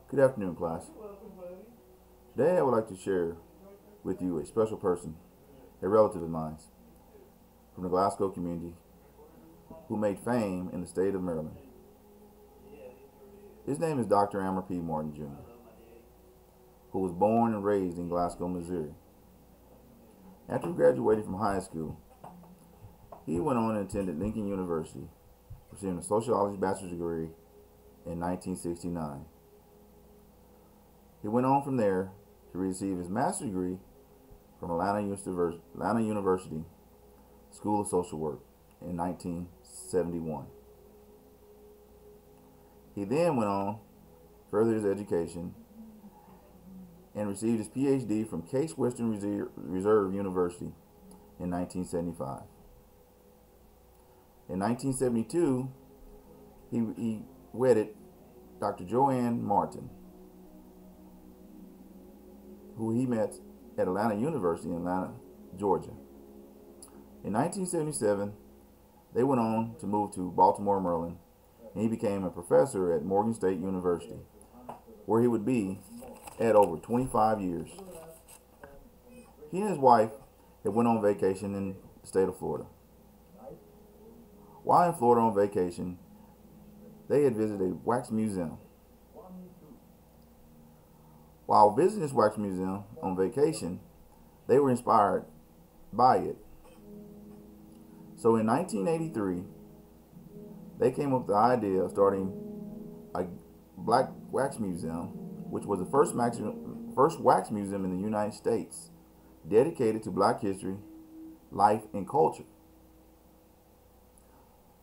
Good afternoon, class. Today I would like to share with you a special person, a relative of mine from the Glasgow community who made fame in the state of Maryland. His name is Dr. Amer P. Martin Jr., who was born and raised in Glasgow, Missouri. After graduating from high school, he went on and attended Lincoln University, receiving a sociology bachelor's degree in 1969. He went on from there to receive his master's degree from Atlanta University School of Social Work in 1971. He then went on further his education and received his PhD from Case Western Reserve University in 1975. In 1972, he wedded Dr. Joanne Martin, who he met at Atlanta University in Atlanta, Georgia. In 1977, they went on to move to Baltimore, Maryland, and he became a professor at Morgan State University, where he would be at over 25 years. He and his wife had went on vacation in the state of Florida. While in Florida on vacation, they had visited a wax museum. While visiting this wax museum on vacation, they were inspired by it. So in 1983, they came up with the idea of starting a black wax museum, which was the first wax museum in the United States dedicated to black history, life, and culture.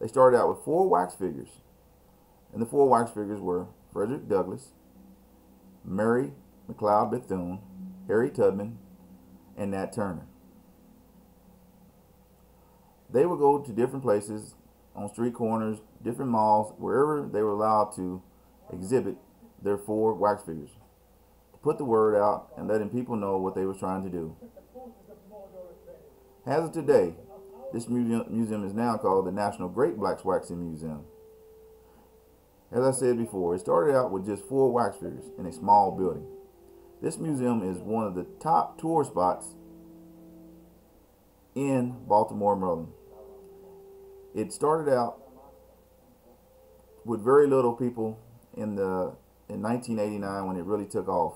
They started out with 4 wax figures, and the 4 wax figures were Frederick Douglass, Mary McLeod Bethune, Harry Tubman, and Nat Turner. They would go to different places, on street corners, different malls, wherever they were allowed to exhibit their 4 wax figures, to put the word out and letting people know what they were trying to do. As of today, this museum is now called the National Great Blacks Waxing Museum. As I said before, it started out with just 4 wax figures in a small building. This museum is one of the top tour spots in Baltimore, Maryland. It started out with very little people in 1989 when it really took off.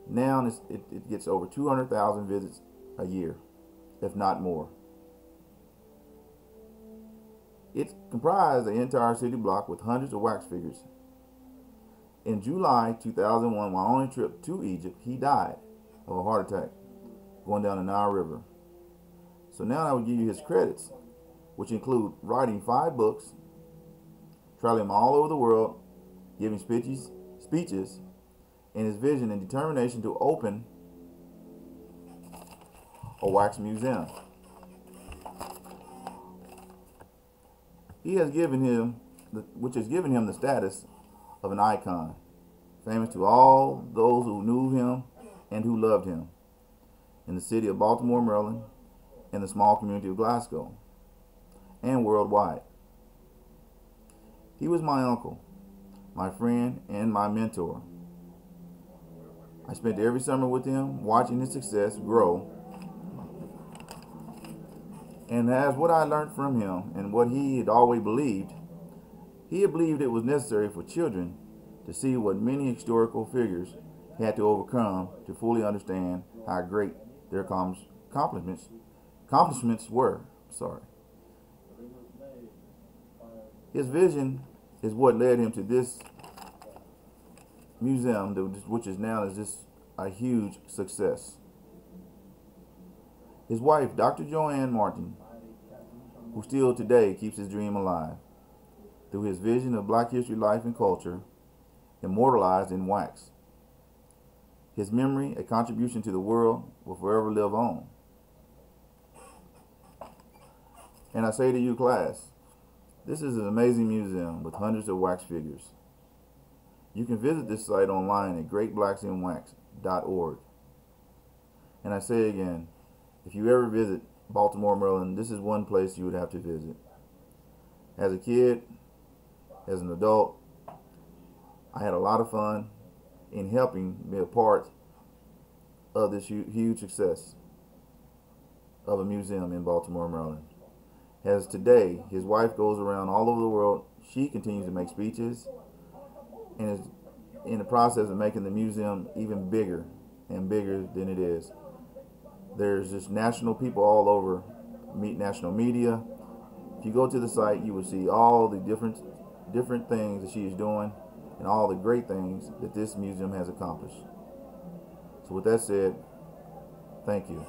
Now it gets over 200,000 visits a year, if not more. It comprised the entire city block with hundreds of wax figures. In July 2001, while on a trip to Egypt, he died of a heart attack going down the Nile River. So now I will give you his credits, which include writing 5 books, traveling all over the world, giving speeches, and his vision and determination to open a wax museum. Which has given him the status of an icon, famous to all those who knew him and who loved him in the city of Baltimore, Maryland, and the small community of Glasgow, and worldwide. He was my uncle, my friend, and my mentor. I spent every summer with him, watching his success grow. And as what I learned from him and what he had always believed, he had believed it was necessary for children to see what many historical figures had to overcome to fully understand how great their accomplishments were. His vision is what led him to this museum, which is now just a huge success. His wife, Dr. Joanne Martin, who still today keeps his dream alive through his vision of black history, life, and culture, immortalized in wax. His memory, a contribution to the world, will forever live on. And I say to you, class, this is an amazing museum with hundreds of wax figures. You can visit this site online at greatblacksinwax.org. And I say again, if you ever visit Baltimore, Maryland, this is one place you would have to visit. As a kid, as an adult, I had a lot of fun in helping be a part of this huge success of a museum in Baltimore, Maryland. As today, his wife goes around all over the world. She continues to make speeches and is in the process of making the museum even bigger and bigger than it is. There's just national people all over, meet national media. If you go to the site, you will see all the different things that she is doing and all the great things that this museum has accomplished. So with that said, thank you.